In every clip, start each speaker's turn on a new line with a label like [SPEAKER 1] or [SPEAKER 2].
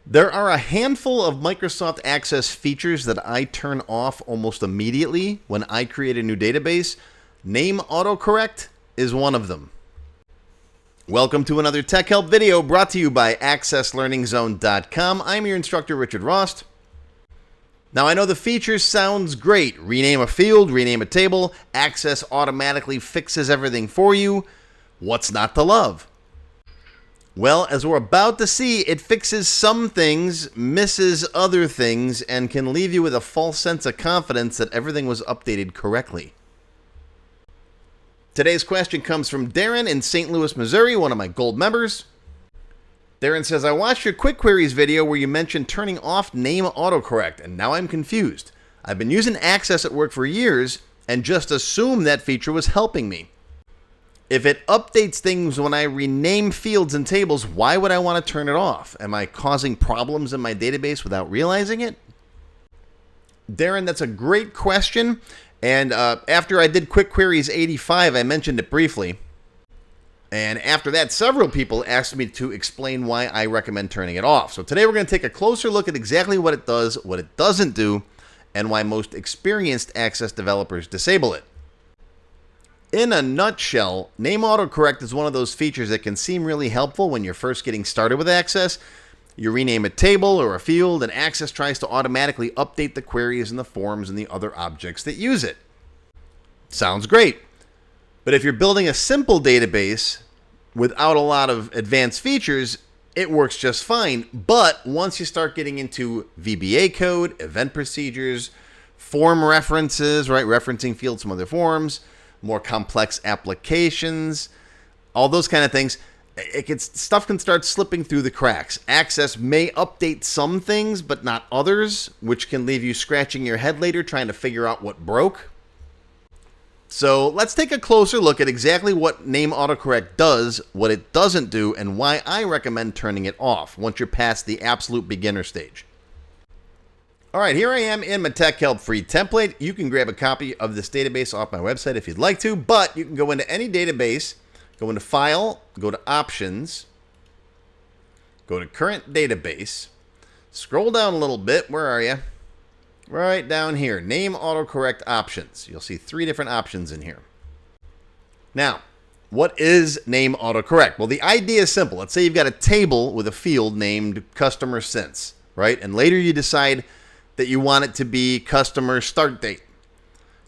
[SPEAKER 1] There are a handful of Microsoft Access features that I turn off almost immediately when I create a new database. Name AutoCorrect is one of them. Welcome to another Tech Help video brought to you by AccessLearningZone.com. I'm your instructor, Richard Rost. Now, I know the feature sounds great. Rename a field, rename a table, Access automatically fixes everything for you. What's not to love? Well, as we're about to see, it fixes some things, misses other things, and can leave you with a false sense of confidence that everything was updated correctly. Today's question comes from Darren in St. Louis, Missouri, one of my gold members. Darren says, I watched your quick queries video where you mentioned turning off Name AutoCorrect, and now I'm confused. I've been using Access at work for years and just assumed that feature was helping me. If it updates things when I rename fields and tables, why would I want to turn it off? Am I causing problems in my database without realizing it? Darren, that's a great question. And after I did Quick Queries 85, I mentioned it briefly. And after that, several people asked me to explain why I recommend turning it off. So today we're going to take a closer look at exactly what it does, what it doesn't do, and why most experienced Access developers disable it. In a nutshell, Name AutoCorrect is one of those features that can seem really helpful when you're first getting started with Access. You rename a table or a field, and Access tries to automatically update the queries and the forms and the other objects that use it. Sounds great. But if you're building a simple database without a lot of advanced features, it works just fine. But once you start getting into VBA code, event procedures, form references, right, referencing fields from other forms, more complex applications, all those kind of things, stuff can start slipping through the cracks. Access may update some things, but not others, which can leave you scratching your head later trying to figure out what broke. So let's take a closer look at exactly what Name AutoCorrect does, what it doesn't do, and why I recommend turning it off once you're past the absolute beginner stage. All right, here I am in my Tech Help free template. You can grab a copy of this database off my website if you'd like to, but you can go into any database, go into File, go to Options, go to Current Database, scroll down a little bit. Where are you? Right down here, Name AutoCorrect Options. You'll see 3 different options in here. Now, what is Name AutoCorrect? Well, the idea is simple. Let's say you've got a table with a field named Customer Since, right? And later you decide that you want it to be customer start date.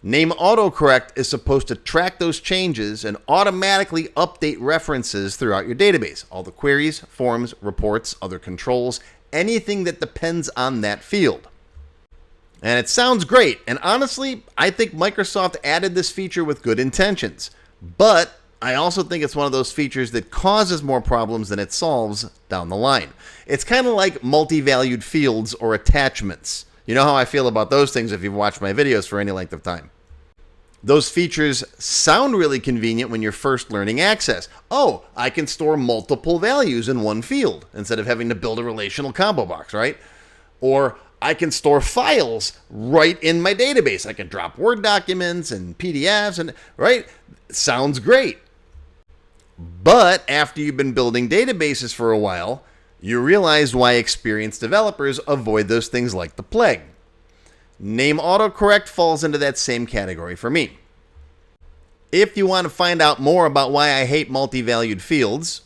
[SPEAKER 1] Name AutoCorrect is supposed to track those changes and automatically update references throughout your database. All the queries, forms, reports, other controls, anything that depends on that field. And it sounds great. And honestly, I think Microsoft added this feature with good intentions. But I also think it's one of those features that causes more problems than it solves down the line. It's kind of like multi-valued fields or attachments. You know how I feel about those things if you've watched my videos for any length of time. Those features sound really convenient when you're first learning Access. Oh, I can store multiple values in one field instead of having to build a relational combo box, right? Or I can store files right in my database. I can drop Word documents and PDFs, and right? Sounds great. But after you've been building databases for a while, you realize why experienced developers avoid those things like the plague. Name AutoCorrect falls into that same category for me. If you want to find out more about why I hate multi-valued fields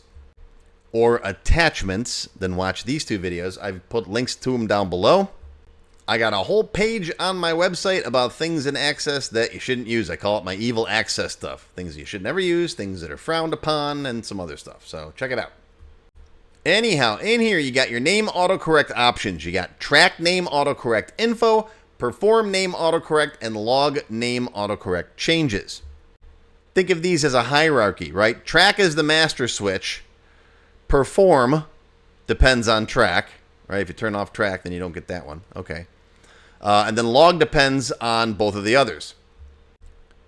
[SPEAKER 1] or attachments, then watch these 2 videos. I've put links to them down below. I got a whole page on my website about things in Access that you shouldn't use. I call it my evil Access stuff. Things you should never use, things that are frowned upon, and some other stuff. So check it out. Anyhow, in here you got your Name AutoCorrect options. You got Track Name AutoCorrect Info, Perform Name AutoCorrect, and Log Name AutoCorrect Changes. Think of these as a hierarchy, right? Track is the master switch. Perform depends on Track, right? If you turn off Track, then you don't get that one. Okay. And then Log depends on both of the others.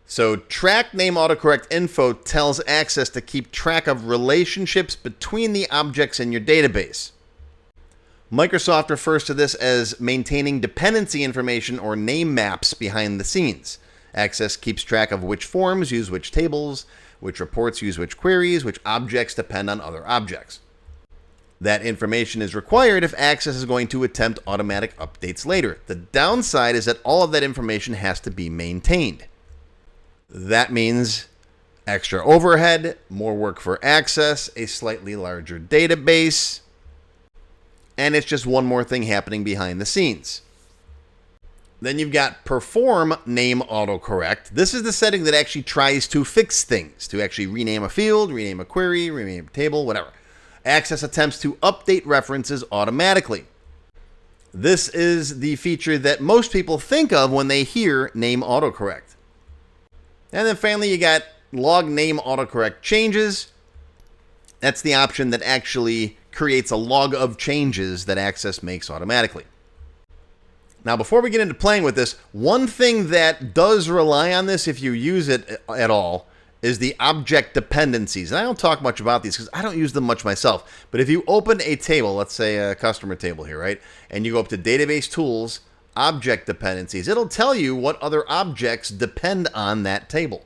[SPEAKER 1] So Track Name AutoCorrect Info tells Access to keep track of relationships between the objects in your database. Microsoft refers to this as maintaining dependency information or name maps behind the scenes. Access keeps track of which forms use which tables, which reports use which queries, which objects depend on other objects. That information is required if Access is going to attempt automatic updates later. The downside is that all of that information has to be maintained. That means extra overhead, more work for Access, a slightly larger database, and it's just one more thing happening behind the scenes. Then you've got Perform Name AutoCorrect. This is the setting that actually tries to fix things, to actually rename a field, rename a query, rename a table, whatever. Access attempts to update references automatically. This is the feature that most people think of when they hear Name AutoCorrect. And then finally, you got Log Name AutoCorrect Changes. That's the option that actually creates a log of changes that Access makes automatically. Now, before we get into playing with this, one thing that does rely on this if you use it at all is the object dependencies. And I don't talk much about these because I don't use them much myself. But if you open a table, let's say a customer table here, right? And you go up to Database Tools, Object Dependencies, it'll tell you what other objects depend on that table.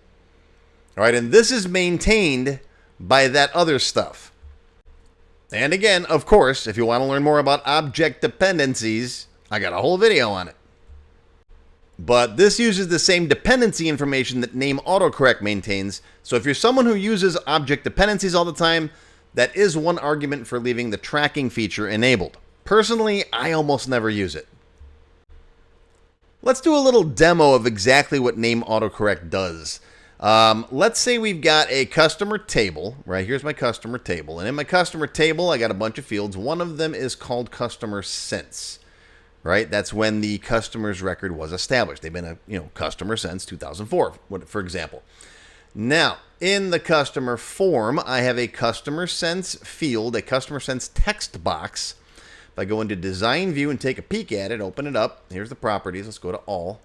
[SPEAKER 1] All right, and this is maintained by that other stuff. And again, of course, if you want to learn more about object dependencies, I got a whole video on it. But this uses the same dependency information that Name AutoCorrect maintains. So if you're someone who uses object dependencies all the time, that is one argument for leaving the tracking feature enabled. Personally, I almost never use it. Let's do a little demo of exactly what Name AutoCorrect does. Let's say we've got a customer table, right? Here's my customer table. And in my customer table, I got a bunch of fields. One of them is called customer since. Right? That's when the customer's record was established. They've been a customer since 2004, for example. Now, in the customer form, I have a customer since field, a customer since text box. If I go into Design View and take a peek at it, open it up. Here's the properties. Let's go to All.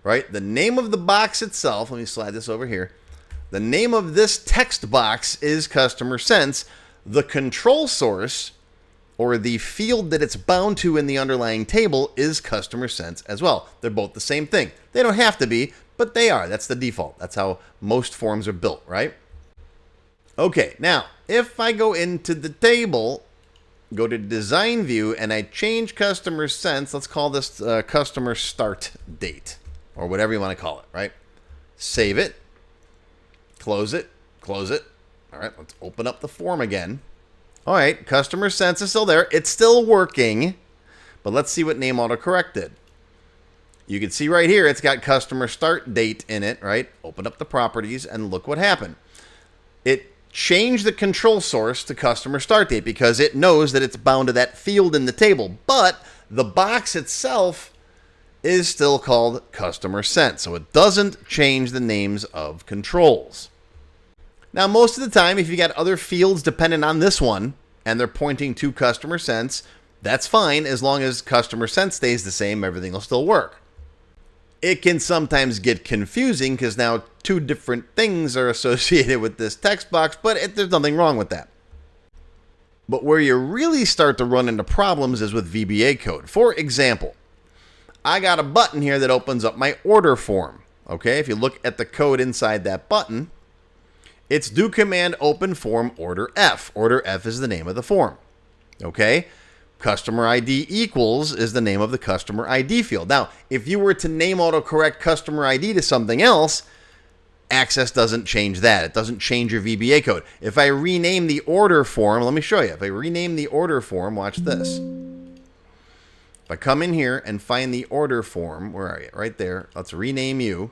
[SPEAKER 1] Right? The name of the box itself, let me slide this over here. The name of this text box is customer since. The control source, or the field that it's bound to in the underlying table, is customer since as well. They're both the same thing. They don't have to be, but they are. That's the default. That's how most forms are built, right? Okay, now, if I go into the table, go to Design View, and I change customer since, let's call this customer start date, or whatever you want to call it, right? Save it, close it, close it. All right, let's open up the form again. All right, customer since is still there. It's still working, but let's see what Name AutoCorrect did. You can see right here, it's got customer start date in it, right? Open up the properties and look what happened. It changed the control source to customer start date because it knows that it's bound to that field in the table, but the box itself is still called customer since, so it doesn't change the names of controls. Now, most of the time, if you got other fields dependent on this one, and they're pointing to customer since, that's fine. As long as customer since stays the same, everything will still work. It can sometimes get confusing because now two different things are associated with this text box, but there's nothing wrong with that. But where you really start to run into problems is with VBA code. For example, I got a button here that opens up my order form. Okay, if you look at the code inside that button, it's do command open form order F. Order F is the name of the form. Okay? Customer ID equals is the name of the customer ID field. Now, if you were to name AutoCorrect customer ID to something else, Access doesn't change that. It doesn't change your VBA code. If I rename the order form, let me show you. If I rename the order form, watch this. If I come in here and find the order form, where are you? Right there. Let's rename you.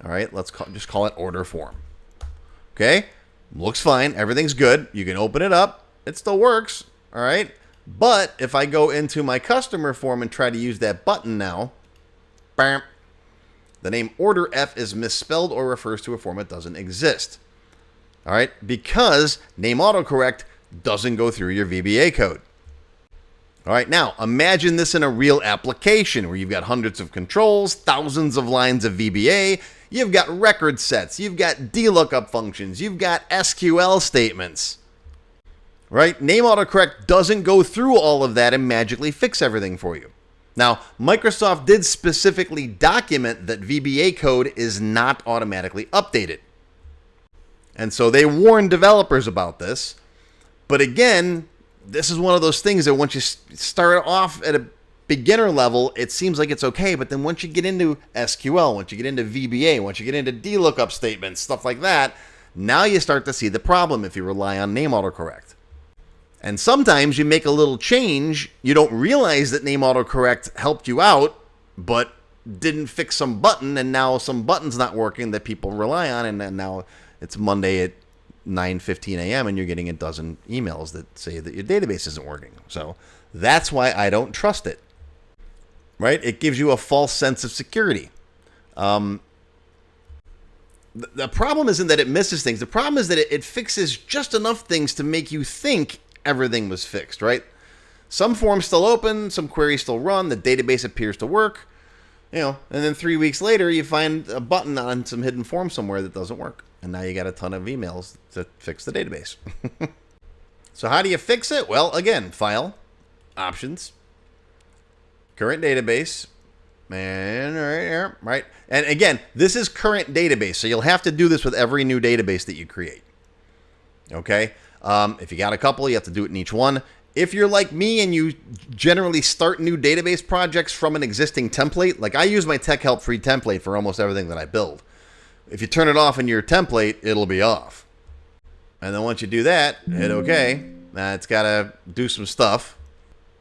[SPEAKER 1] All right, let's just call it order form. Okay, looks fine. Everything's good. You can open it up. It still works. All right. But if I go into my customer form and try to use that button now, bam, the name order F is misspelled or refers to a form that doesn't exist. All right, because Name AutoCorrect doesn't go through your VBA code. All right, now imagine this in a real application where you've got hundreds of controls, thousands of lines of VBA, you've got record sets, you've got DLOOKUP functions, you've got SQL statements. Right? Name AutoCorrect doesn't go through all of that and magically fix everything for you. Now, Microsoft did specifically document that VBA code is not automatically updated. And so they warned developers about this. But again, this is one of those things that once you start off at a beginner level, it seems like it's okay. But then once you get into SQL, once you get into VBA, once you get into DLOOKUP statements, stuff like that, now you start to see the problem if you rely on name autocorrect. And sometimes you make a little change, you don't realize that name autocorrect helped you out, but didn't fix some button, and now some button's not working that people rely on, and then now it's Monday at 9:15 a.m. and you're getting a dozen emails that say that your database isn't working. So that's why I don't trust it. Right? It gives you a false sense of security. The problem isn't that it misses things. The problem is that it fixes just enough things to make you think everything was fixed, right? Some forms still open, some queries still run, the database appears to work, and then 3 weeks later you find a button on some hidden form somewhere that doesn't work. And now you got a ton of emails to fix the database. So how do you fix it? Well, again, File, Options, Current Database, and right. And again, this is current database, so you'll have to do this with every new database that you create. Okay? If you got a couple, you have to do it in each one. If you're like me and you generally start new database projects from an existing template, like I use my Tech Help free template for almost everything that I build. If you turn it off in your template, it'll be off. And then once you do that, hit OK. It's got to do some stuff,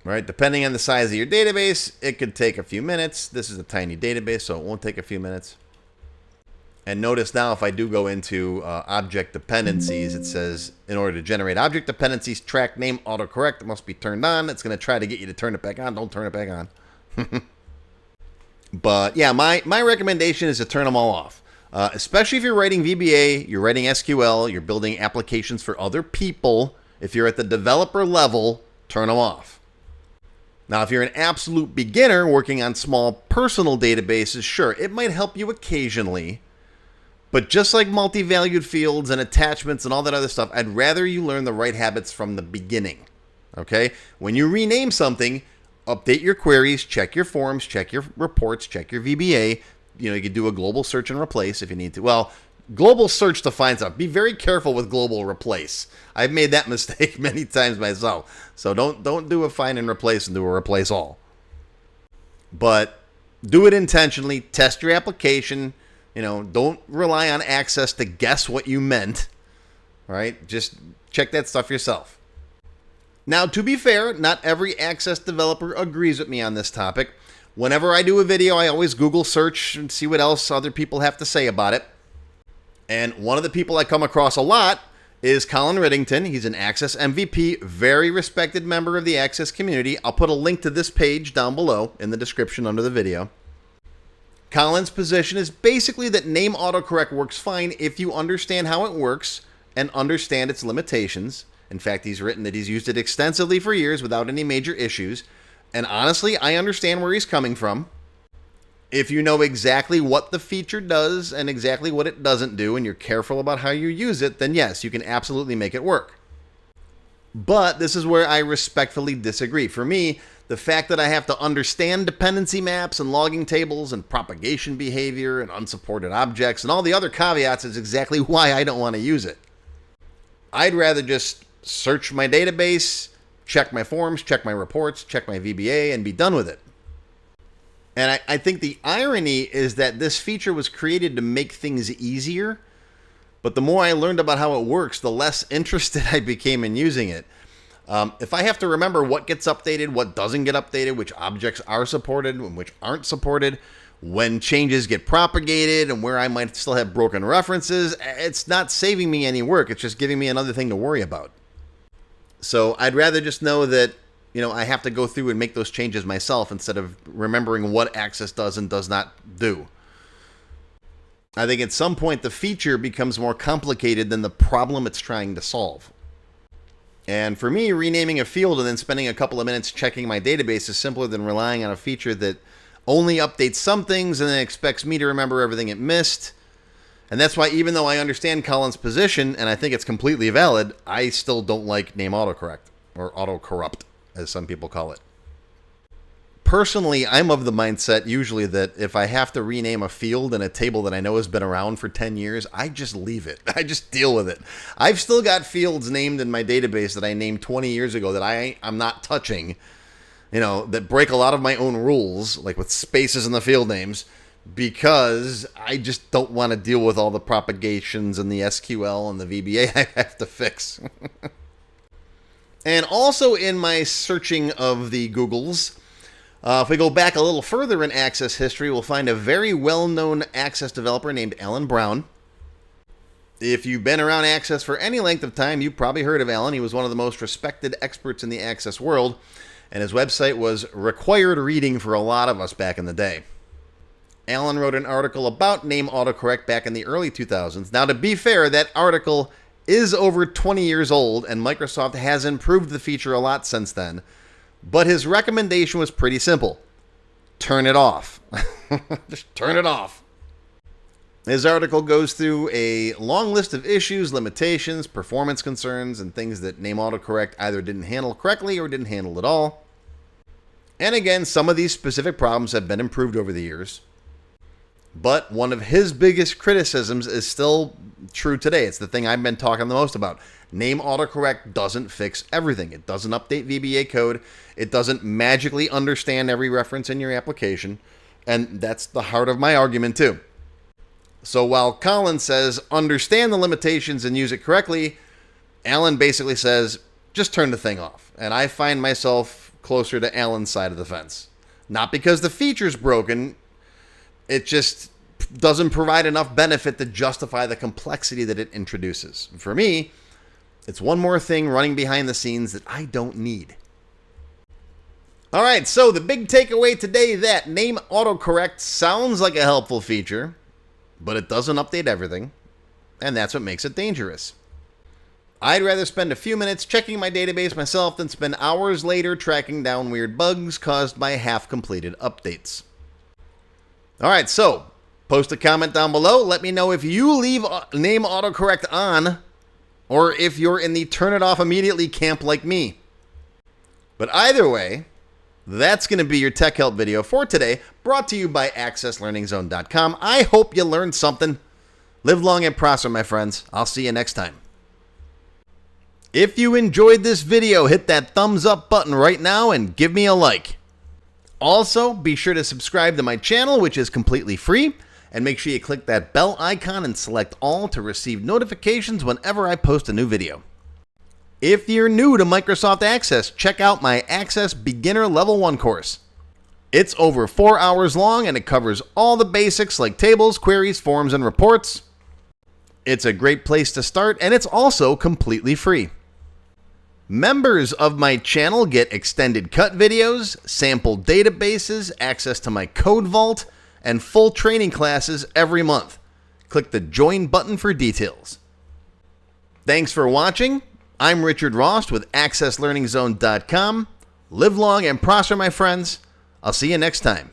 [SPEAKER 1] right? Depending on the size of your database, it could take a few minutes. This is a tiny database, so it won't take a few minutes. And notice now if I do go into object dependencies, it says in order to generate object dependencies, track name autocorrect, it must be turned on. It's going to try to get you to turn it back on. Don't turn it back on. But yeah, my recommendation is to turn them all off. Especially if you're writing VBA, you're writing SQL, you're building applications for other people. If you're at the developer level, turn them off. Now, if you're an absolute beginner working on small personal databases, sure, it might help you occasionally. But just like multi-valued fields and attachments and all that other stuff, I'd rather you learn the right habits from the beginning. Okay? When you rename something, update your queries, check your forms, check your reports, check your VBA. You could do a global search and replace if you need to. Well, global search to find stuff. Be very careful with global replace. I've made that mistake many times myself. So don't do a find and replace and do a replace all. But do it intentionally. Test your application. Don't rely on Access to guess what you meant. Right? Just check that stuff yourself. Now, to be fair, not every Access developer agrees with me on this topic. Whenever I do a video, I always Google search and see what else other people have to say about it. And one of the people I come across a lot is Colin Riddington. He's an Access MVP, very respected member of the Access community. I'll put a link to this page down below in the description under the video. Colin's position is basically that name autocorrect works fine if you understand how it works and understand its limitations. In fact, he's written that he's used it extensively for years without any major issues. And honestly, I understand where he's coming from. If you know exactly what the feature does and exactly what it doesn't do, and you're careful about how you use it, then yes, you can absolutely make it work. But this is where I respectfully disagree. For me, the fact that I have to understand dependency maps and logging tables and propagation behavior and unsupported objects and all the other caveats is exactly why I don't want to use it. I'd rather just search my database, check my forms, check my reports, check my VBA, and be done with it. And I think the irony is that this feature was created to make things easier, but the more I learned about how it works, the less interested I became in using it. If I have to remember what gets updated, what doesn't get updated, which objects are supported and which aren't supported, when changes get propagated and where I might still have broken references, it's not saving me any work. It's just giving me another thing to worry about. So I'd rather just know that, I have to go through and make those changes myself instead of remembering what Access does and does not do. I think at some point the feature becomes more complicated than the problem it's trying to solve. And for me, renaming a field and then spending a couple of minutes checking my database is simpler than relying on a feature that only updates some things and then expects me to remember everything it missed. And that's why, even though I understand Colin's position, and I think it's completely valid, I still don't like name autocorrect, or autocorrupt, as some people call it. personally, I'm of the mindset usually that if I have to rename a field in a table that I know has been around for 10 years, I just leave it. I just deal with it. I've still got fields named in my database that I named 20 years ago that I'm not touching, that break a lot of my own rules, like with spaces in the field names, because I just don't want to deal with all the propagations and the SQL and the VBA I have to fix. And also in my searching of the Googles, if we go back a little further in Access history, we'll find a very well-known Access developer named Alan Brown. If you've been around Access for any length of time, you've probably heard of Alan. He was one of the most respected experts in the Access world, and his website was required reading for a lot of us back in the day. Alan wrote an article about Name AutoCorrect back in the early 2000s. Now, to be fair, that article is over 20 years old, and Microsoft has improved the feature a lot since then. But his recommendation was pretty simple. Turn it off. Just turn it off. His article goes through a long list of issues, limitations, performance concerns, and things that Name AutoCorrect either didn't handle correctly or didn't handle at all. And again, some of these specific problems have been improved over the years. But one of his biggest criticisms is still true today. It's the thing I've been talking the most about. Name AutoCorrect doesn't fix everything. It doesn't update VBA code. It doesn't magically understand every reference in your application. And that's the heart of my argument too. So while Colin says, understand the limitations and use it correctly, Alan basically says, just turn the thing off. And I find myself closer to Alan's side of the fence. Not because the feature's broken. It just doesn't provide enough benefit to justify the complexity that it introduces. For me, it's one more thing running behind the scenes that I don't need. All right, so the big takeaway today, that Name AutoCorrect sounds like a helpful feature, but it doesn't update everything, and that's what makes it dangerous. I'd rather spend a few minutes checking my database myself than spend hours later tracking down weird bugs caused by half-completed updates. All right, so post a comment down below. Let me know if you leave Name AutoCorrect on or if you're in the turn it off immediately camp like me. But either way, that's going to be your tech help video for today, brought to you by accesslearningzone.com. I hope you learned something. Live long and prosper, my friends. I'll see you next time. If you enjoyed this video, hit that thumbs up button right now and give me a like. Also, be sure to subscribe to my channel, which is completely free, and make sure you click that bell icon and select all to receive notifications whenever I post a new video. If you're new to Microsoft Access, check out my Access Beginner Level 1 course. It's over 4 hours long and it covers all the basics like tables, queries, forms, and reports. It's a great place to start, and it's also completely free. Members of my channel get extended cut videos, sample databases, access to my code vault, and full training classes every month. Click the join button for details. Thanks for watching. I'm Richard Rost with accesslearningzone.com. Live long and prosper, my friends. I'll see you next time.